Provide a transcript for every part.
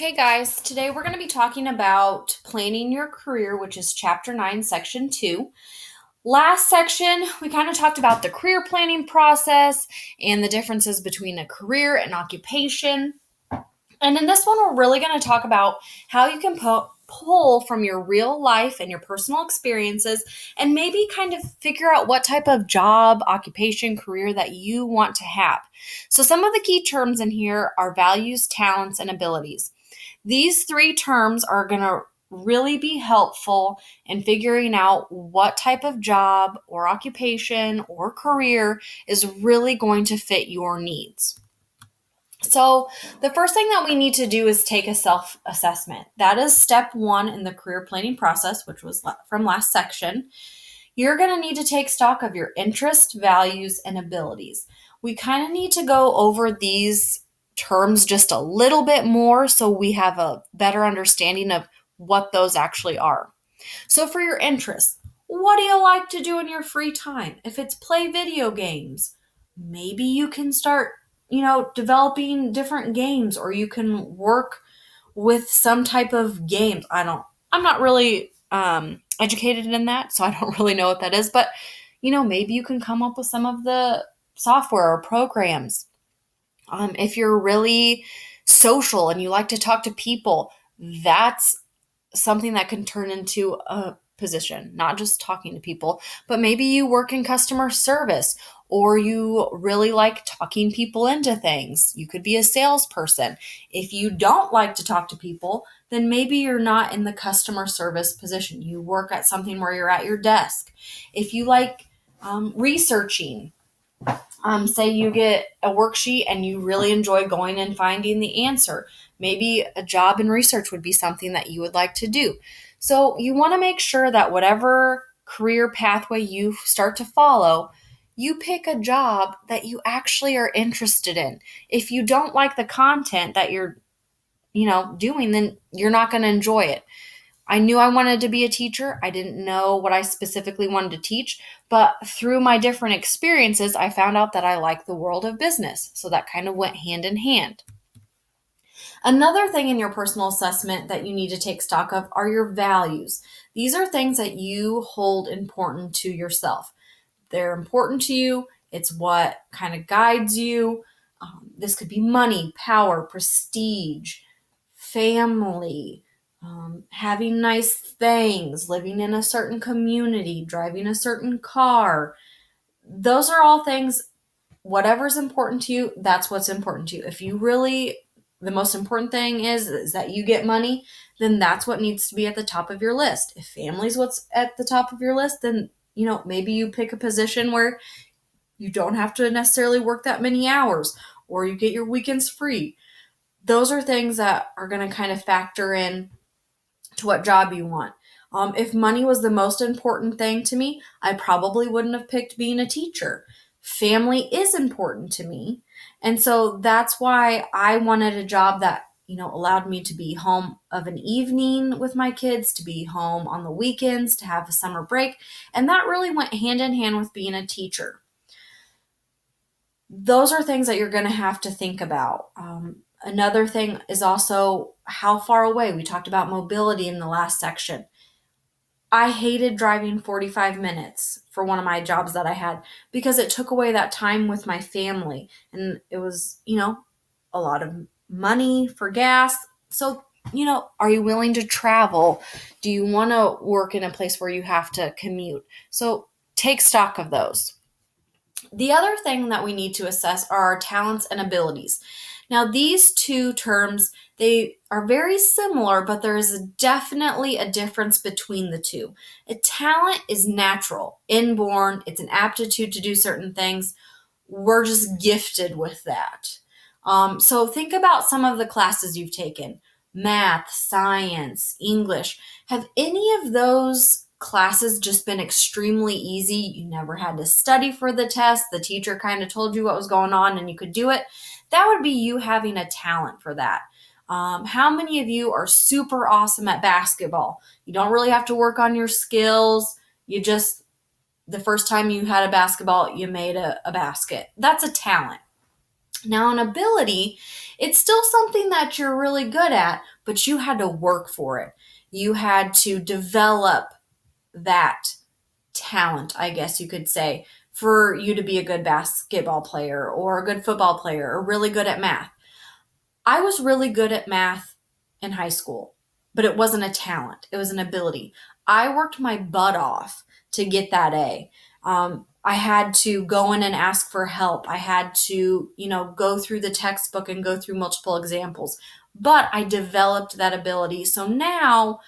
Hey guys, today we're going to be talking about planning your career, which is chapter 9, section 2. Last section, we kind of talked about the career planning process and the differences between a career and occupation. And in this one, we're really going to talk about how you can pull from your real life and your personal experiences and maybe kind of figure out what type of job, occupation, career that you want to have. So, some of the key terms in here are values, talents, and abilities. These three terms are going to really be helpful in figuring out what type of job or occupation or career is really going to fit your needs. So, the first thing that we need to do is take a self assessment. That is step one in the career planning process, which was from last section. You're going to need to take stock of your interests, values, and abilities. We kind of need to go over these terms just a little bit more so we have a better understanding of what those actually are. So, for your interests, what do you like to do in your free time? If it's play video games, maybe you can start, developing different games, or you can work with some type of games. I'm not really educated in that, so I don't really know what that is, but maybe you can come up with some of the software or programs. If you're really social and you like to talk to people, that's something that can turn into a position, not just talking to people, but maybe you work in customer service or you really like talking people into things. You could be a salesperson. If you don't like to talk to people, then maybe you're not in the customer service position. You work at something where you're at your desk. If you like researching, say you get a worksheet and you really enjoy going and finding the answer. Maybe a job in research would be something that you would like to do. So you want to make sure that whatever career pathway you start to follow, you pick a job that you actually are interested in. If you don't like the content that you're, doing, then you're not going to enjoy it. I knew I wanted to be a teacher. I didn't know what I specifically wanted to teach, but through my different experiences, I found out that I like the world of business. So that kind of went hand in hand. Another thing in your personal assessment that you need to take stock of are your values. These are things that you hold important to yourself. They're important to you, it's what kind of guides you. This could be money, power, prestige, family, having nice things, living in a certain community, driving a certain car. Those are all things, whatever's important to you, that's what's important to you. If you really, the most important thing is that you get money, then that's what needs to be at the top of your list. If family's what's at the top of your list, then, maybe you pick a position where you don't have to necessarily work that many hours or you get your weekends free. Those are things that are going to kind of factor in to what job you want. If money was the most important thing to me, I probably wouldn't have picked being a teacher. Family is important to me. And so that's why I wanted a job that, allowed me to be home of an evening with my kids, to be home on the weekends, to have a summer break. And that really went hand in hand with being a teacher. Those are things that you're going to have to think about. Another thing is also how far away. We talked about mobility in the last section. I hated driving 45 minutes for one of my jobs that I had because it took away that time with my family. And it was, a lot of money for gas. So, are you willing to travel? Do you want to work in a place where you have to commute? So, take stock of those. The other thing that we need to assess are our talents and abilities. Now, these two terms, they are very similar, but there is definitely a difference between the two. A talent is natural, inborn, it's an aptitude to do certain things. We're just gifted with that. So think about some of the classes you've taken: math, science, English. Have any of those classes just been extremely easy? You never had to study for the test. The teacher kind of told you what was going on and you could do it. That would be you having a talent for that. How many of you are super awesome at basketball? You don't really have to work on your skills. You just, the first time you had a basketball, you made a basket. That's a talent. Now, an ability It's still something that you're really good at, but you had to work for it. You had to develop that talent, I guess you could say, for you to be a good basketball player or a good football player or really good at math. I was really good at math in high school, but it wasn't a talent, it was an ability. I worked my butt off to get that A. I had to go in and ask for help. I had to, go through the textbook and go through multiple examples. But I developed that ability. So now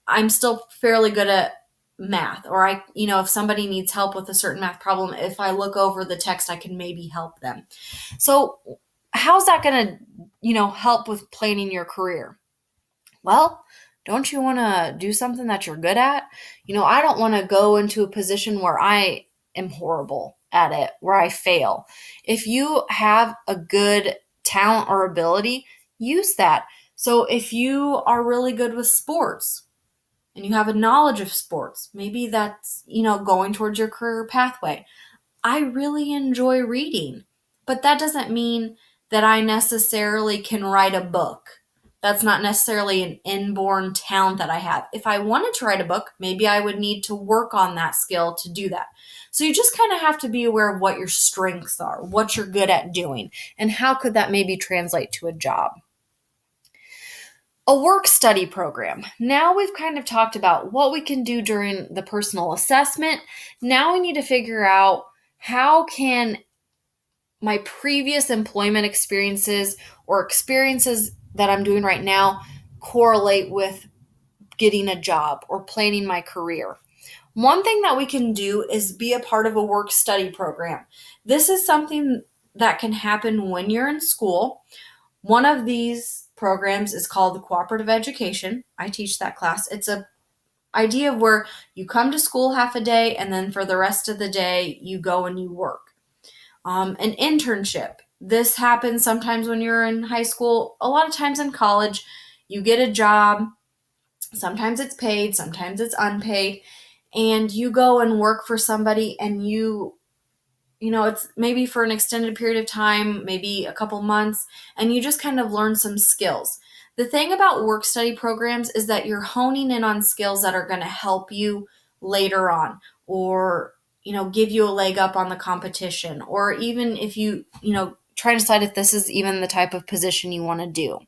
I'm still fairly good at math, or if somebody needs help with a certain math problem, if I look over the text, I can maybe help them. So how's that going to, help with planning your career? Well, don't you want to do something that you're good at? I don't want to go into a position where I am horrible at it, where I fail. If you have a good talent or ability, use that. So if you are really good with sports, and you have a knowledge of sports, maybe that's, going towards your career pathway. I really enjoy reading, but that doesn't mean that I necessarily can write a book. That's not necessarily an inborn talent that I have. If I wanted to write a book, maybe I would need to work on that skill to do that. So you just kind of have to be aware of what your strengths are, what you're good at doing, and how could that maybe translate to a job. A work study program. Now we've kind of talked about what we can do during the personal assessment. Now we need to figure out how can my previous employment experiences or experiences that I'm doing right now correlate with getting a job or planning my career. One thing that we can do is be a part of a work study program. This is something that can happen when you're in school. One of these programs is called the cooperative education. I teach that class. It's a idea of where you come to school half a day and then for the rest of the day you go and you work. An internship. This happens sometimes when you're in high school. A lot of times in college, you get a job. Sometimes it's paid, sometimes it's unpaid, and you go and work for somebody and it's maybe for an extended period of time, maybe a couple months, and you just kind of learn some skills. The thing about work study programs is that you're honing in on skills that are going to help you later on, or, give you a leg up on the competition, or even if try to decide if this is even the type of position you want to do.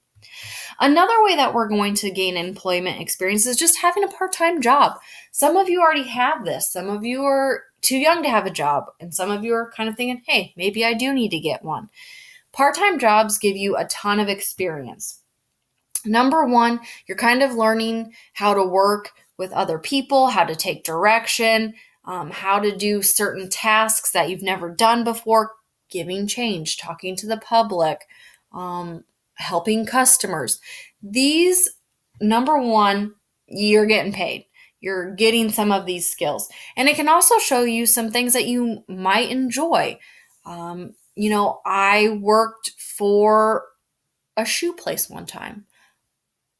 Another way that we're going to gain employment experience is just having a part-time job. Some of you already have this. Some of you are too young to have a job. And some of you are kind of thinking, hey, maybe I do need to get one. Part-time jobs give you a ton of experience. Number one, you're kind of learning how to work with other people, how to take direction, how to do certain tasks that you've never done before, giving change, talking to the public, helping customers. These, number one, you're getting paid. You're getting some of these skills. And it can also show you some things that you might enjoy. I worked for a shoe place one time.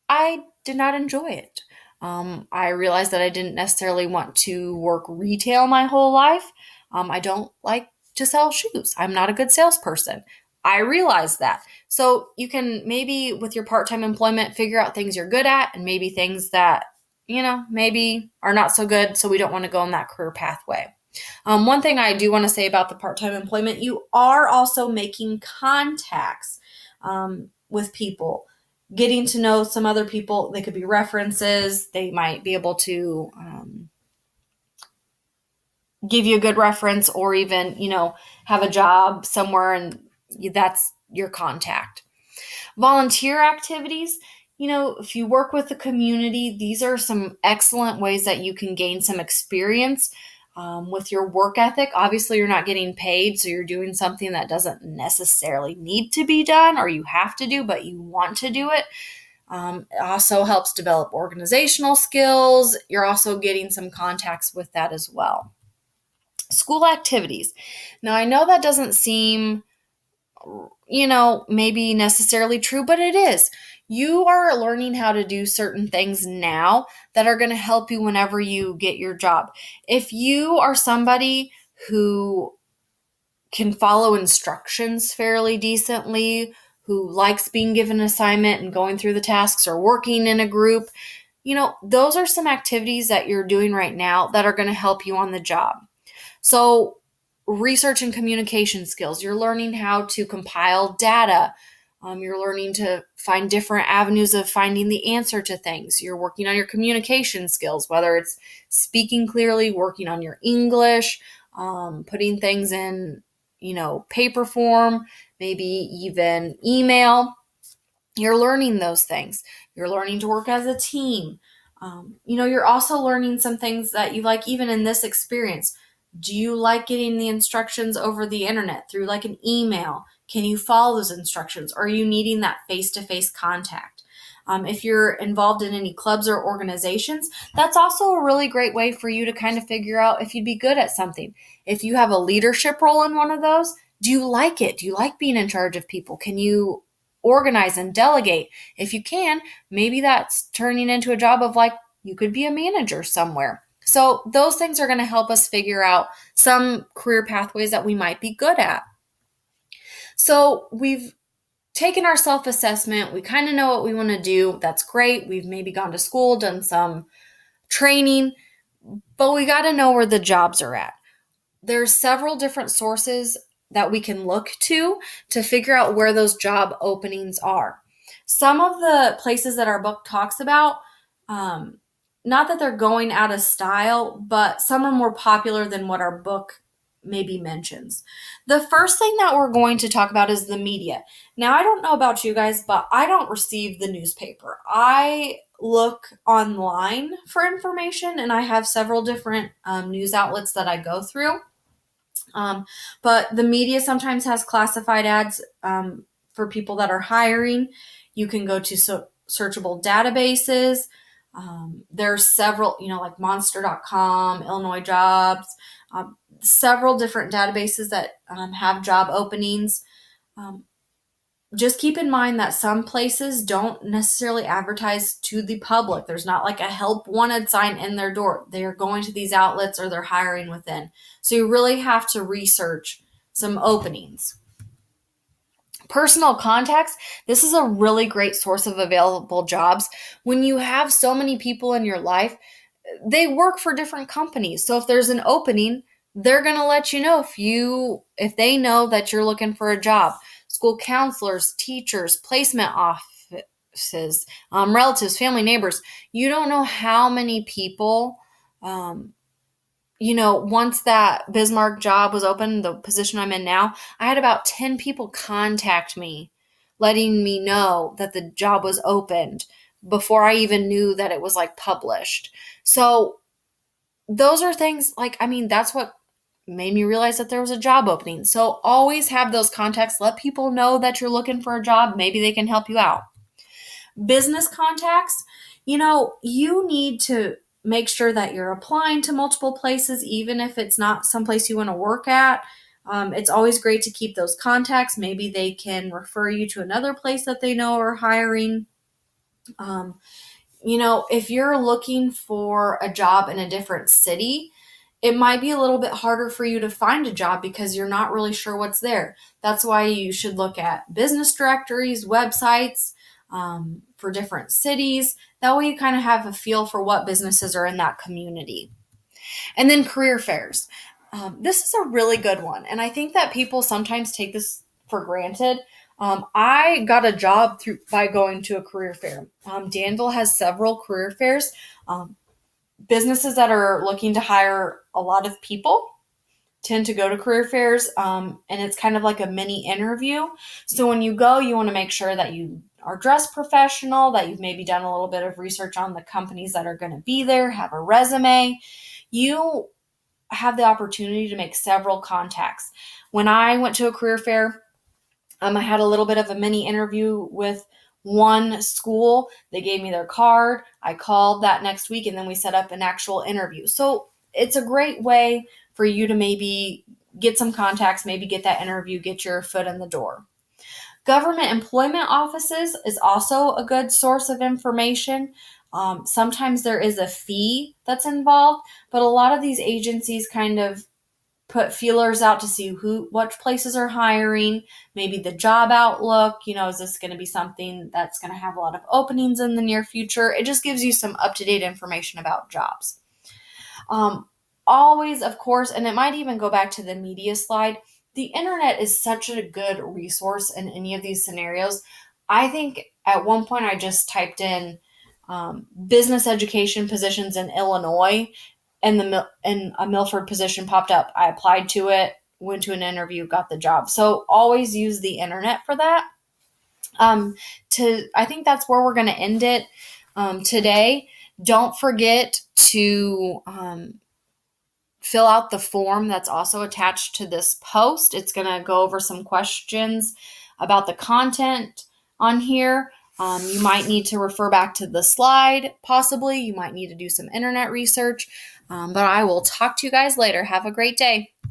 I did not enjoy it. I realized that I didn't necessarily want to work retail my whole life. I don't like to sell shoes. I'm not a good salesperson. I realized that. So you can maybe with your part-time employment figure out things you're good at and maybe things that, maybe are not so good. So we don't want to go on that career pathway. One thing I do want to say about the part-time employment, you are also making contacts with people, getting to know some other people. They could be references. They might be able to give you a good reference or even, have a job somewhere and that's your contact. Volunteer activities. If you work with the community, these are some excellent ways that you can gain some experience with your work ethic. Obviously, you're not getting paid, so you're doing something that doesn't necessarily need to be done or you have to do, but you want to do it. It also helps develop organizational skills. You're also getting some contacts with that as well. School activities. Now, I know that doesn't seem maybe necessarily true, but it is. You are learning how to do certain things now that are going to help you whenever you get your job. If you are somebody who can follow instructions fairly decently, who likes being given an assignment and going through the tasks or working in a group. Those are some activities that you're doing right now that are going to help you on the job. So, research and communication skills, you're learning how to compile data. You're learning to find different avenues of finding the answer to things. You're working on your communication skills, whether it's speaking clearly, working on your English, putting things in, paper form, maybe even email. You're learning those things. You're learning to work as a team. You're also learning some things that you like, even in this experience. Do you like getting the instructions over the internet through like an email? Can you follow those instructions? Or are you needing that face-to-face contact? If you're involved in any clubs or organizations, that's also a really great way for you to kind of figure out if you'd be good at something. If you have a leadership role in one of those, do you like it? Do you like being in charge of people? Can you organize and delegate? If you can, maybe that's turning into a job of like, you could be a manager somewhere. So those things are going to help us figure out some career pathways that we might be good at. So we've taken our self-assessment. We kind of know what we want to do. That's great. We've maybe gone to school, done some training, but we got to know where the jobs are at. There's several different sources that we can look to figure out where those job openings are. Some of the places that our book talks about, not that they're going out of style, but some are more popular than what our book maybe mentions. The first thing that we're going to talk about is the media. Now, I don't know about you guys, but I don't receive the newspaper. I look online for information, and I have several different news outlets that I go through. But the media sometimes has classified ads for people that are hiring. You can go to searchable databases. There's several, like monster.com, Illinois Jobs, several different databases that have job openings. Just keep in mind that some places don't necessarily advertise to the public. There's not like a help wanted sign in their door. They are going to these outlets or they're hiring within. So you really have to research some openings. Personal contacts, this is a really great source of available jobs. When you have so many people in your life, they work for different companies. So if there's an opening, they're going to let you know if they know that you're looking for a job. School counselors, teachers, placement offices, relatives, family, neighbors. You don't know how many people, once that Bismarck job was open, the position I'm in now, I had about 10 people contact me, letting me know that the job was opened before I even knew that it was like published. So those are things that's what made me realize that there was a job opening. So always have those contacts. Let people know that you're looking for a job. Maybe they can help you out. Business contacts, you need to make sure that you're applying to multiple places, even if it's not someplace you want to work at. It's always great to keep those contacts. Maybe they can refer you to another place that they know are hiring. If you're looking for a job in a different city, it might be a little bit harder for you to find a job because you're not really sure what's there. That's why you should look at business directories, websites for different cities. That way you kind of have a feel for what businesses are in that community. And then career fairs. This is a really good one. And I think that people sometimes take this for granted. I got a job by going to a career fair. Danville has several career fairs. Businesses that are looking to hire a lot of people tend to go to career fairs, and it's kind of like a mini interview. So when you go, you want to make sure that you are dressed professional, that you've maybe done a little bit of research on the companies that are going to be there, have a resume. You have the opportunity to make several contacts. When I went to a career fair, I had a little bit of a mini interview with one school. They gave me their card. I called that next week, and then we set up an actual interview. So it's a great way for you to maybe get some contacts, maybe get that interview, get your foot in the door. Government employment offices is also a good source of information. Sometimes there is a fee that's involved, but a lot of these agencies kind of put feelers out to see what places are hiring, maybe the job outlook, is this going to be something that's going to have a lot of openings in the near future? It just gives you some up-to-date information about jobs. Always, of course, and it might even go back to the media slide, the internet is such a good resource in any of these scenarios. I think at one point I just typed in business education positions in Illinois, and a Milford position popped up. I applied to it, went to an interview, got the job. So always use the internet for that. I think that's where we're going to end it today. Don't forget to fill out the form that's also attached to this post. It's going to go over some questions about the content on here. You might need to refer back to the slide, possibly. You might need to do some internet research. But I will talk to you guys later. Have a great day.